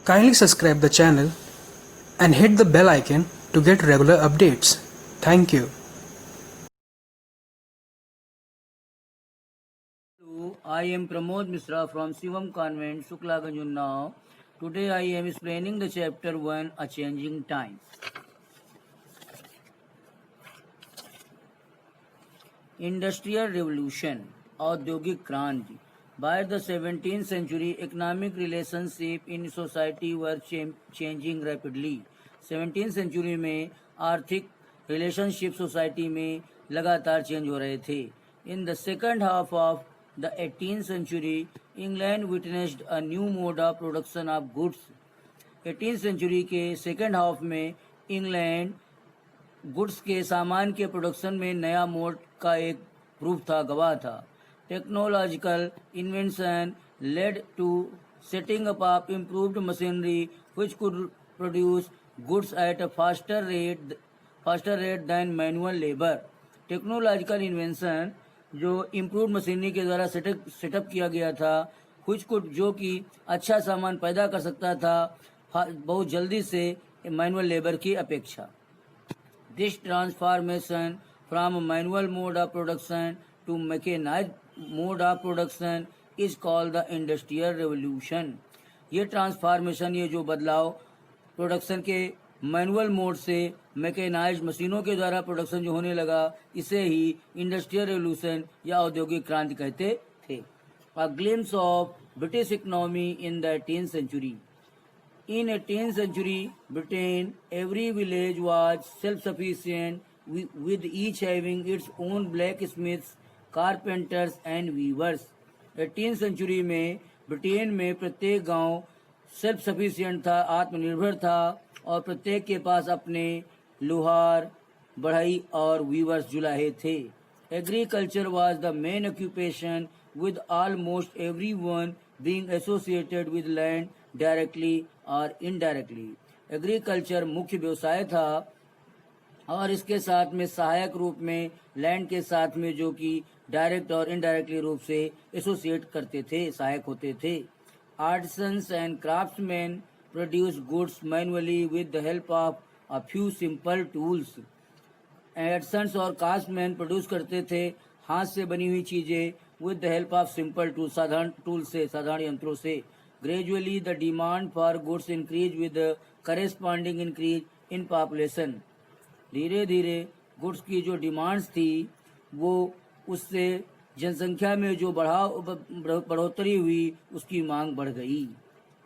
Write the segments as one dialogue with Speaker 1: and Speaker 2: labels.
Speaker 1: Kindly subscribe the channel and hit the bell icon to get regular updates. Thank you.
Speaker 2: Hello, I am Pramod Misra from Shivam Convent, Suklaganj, Unnao. Today I am explaining the chapter 1, A Changing Time. Industrial Revolution, Audyogik Kranti. By the 17th century, economic relationships in society were changing rapidly. 17th century में आर्थिक relationship society में लगातार change हो रहे थे. In the second half of the 18th century, England witnessed a new mode of production of goods. 18th century के second half में England goods के सामान के प्रोडक्शन में नया मोड का एक प्रूफ था, गवाह था. Technological invention led to setting up of improved machinery which could produce goods at a faster rate than manual labour. Technological invention जो इम्प्रूव्ड मशीनरी के द्वारा सेटअप किया गया था, व्हिच कुड जो कि अच्छा सामान पैदा कर सकता था बहुत जल्दी से मैनुअल लेबर की अपेक्षा. This transformation from manual mode of production to mechanized mode of production is called the Industrial Revolution. ये ट्रांसफॉर्मेशन, ये जो बदलाव प्रोडक्शन के मैनुअल मोड से मैकेनाइज्ड मशीनों के द्वारा प्रोडक्शन जो होने लगा, इसे ही इंडस्ट्रियल रेवोल्यूशन या औद्योगिक क्रांति कहते थे. A glimpse of British economy in the 18th century. In 18th century Britain, every village was self-sufficient, with each having its own blacksmiths, carpenters and weavers. 18th century में ब्रिटेन में प्रत्येक गांव self sufficient था, आत्मनिर्भर था, और प्रत्येक के पास अपने लोहार, बढ़ई और वीवर्स जुलाहे थे. Agriculture was the main occupation, with almost everyone being associated with land directly और इनडायरेक्टली. एग्रीकल्चर मुख्य व्यवसाय था और इसके साथ में सहायक रूप में लैंड के साथ में जो कि डायरेक्ट और इनडायरेक्टली रूप से एसोसिएट करते थे, सहायक होते थे. Artisans and craftsman produce goods manually with the help of a few simple tools. Artisans और क्राफ्ट्समैन प्रोड्यूस करते थे हाथ से बनी हुई चीजें with the help of simple tool, साधारण टूल से, साधारण यंत्रों से. Gradually, the demand for goods increased with the corresponding increase in population. धीरे धीरे गुड्स की जो डिमांड्स थी, वो उससे जनसंख्या में जो बढ़ोतरी हुई, उसकी मांग बढ़ गई.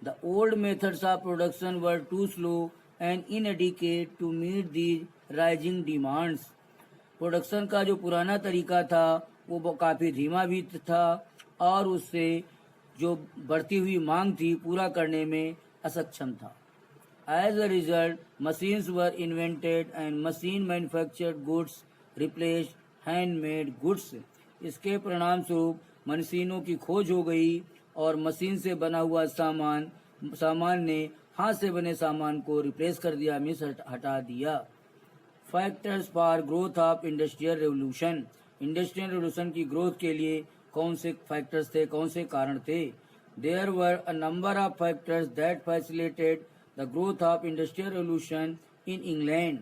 Speaker 2: The old methods of production were too slow and inadequate to meet these rising demands. Production का जो पुराना तरीका था, वो काफी धीमा भी था और उससे जो बढ़ती हुई मांग थी पूरा करने में असक्षम था. As a result, machines were invented and machine manufactured goods replaced handmade goods. इसके परिणाम स्वरूप मशीनों की खोज हो गई और मशीन से बना हुआ सामान ने हाथ से बने सामान को रिप्लेस कर दिया, मिस हटा दिया. Factors for growth of industrial revolution. Industrial revolution की ग्रोथ के लिए कौन से फैक्टर्स थे, कौन से कारण थे? There were a number of factors that facilitated the growth of industrial revolution in England.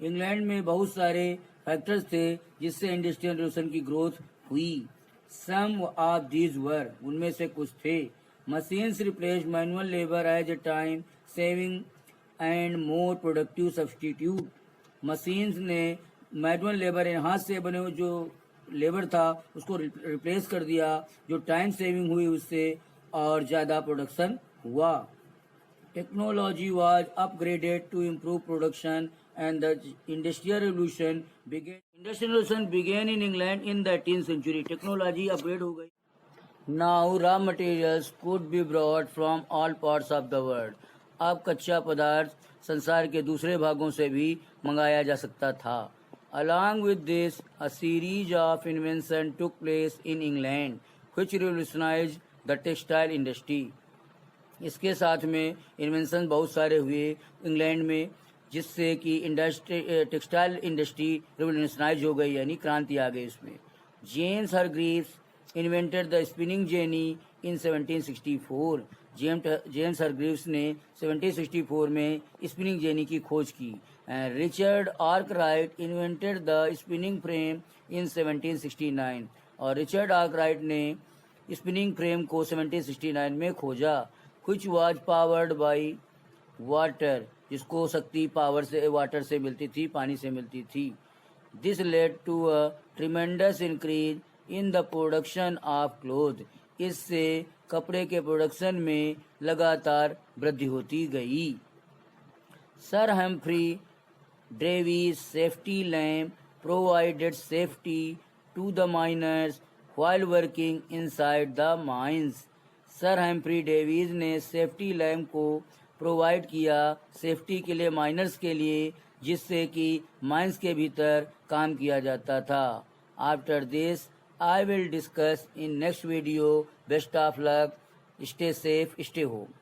Speaker 2: England में बहुत सारे फैक्टर्स थे जिससे इंडस्ट्रियल रेवोल्यूशन की ग्रोथ हुई. Some of these were, उनमें से कुछ थे. Machines replaced manual labor as a time saving and more productive substitute. Machines ने मैनुअल लेबर, हाथ से बने हुए जो लेबर था उसको रिप्लेस कर दिया, जो टाइम सेविंग हुई उससे और ज्यादा प्रोडक्शन हुआ. Technology was upgraded to improve production and the industrial revolution began in England in the 18th century. Technology upgrade हो गई. Now raw materials could be brought from all parts of the world. अब कच्चा पदार्थ संसार के दूसरे भागों से भी मंगाया जा सकता था. Along with this, a series of inventions took place in England, which revolutionized the textile industry. इसके साथ में इन्वेंशन बहुत सारे हुए इंग्लैंड में, जिससे कि टेक्सटाइल इंडस्ट्री रिवोल्यूशनाइज हो गई, यानी क्रांति आ गई इसमें. James Hargreaves invented the spinning jenny in 1764. James Hargreaves ने 1764 में स्पिनिंग जेनी की खोज की। Richard Arkwright invented the spinning frame in 1769 और रिचर्ड आर्कराइट ने स्पिनिंग फ्रेम को 1769 में खोजा। Which was powered by water, जिसको शक्ति वाटर से मिलती थी, पानी से मिलती थी। This led to a tremendous increase in the production of cloth, इससे कपड़े के प्रोडक्शन में लगातार वृद्धि होती गई। Sir Humphry Davy's safety lamp provided safety to the miners while working inside the mines. Sir Humphry Davy's ने सेफ्टी लैम्प को प्रोवाइड किया सेफ्टी के लिए, माइनर्स के लिए, जिससे कि माइंस के भीतर काम किया जाता था। After this I will discuss in next video. Best of luck. Stay safe. Stay home.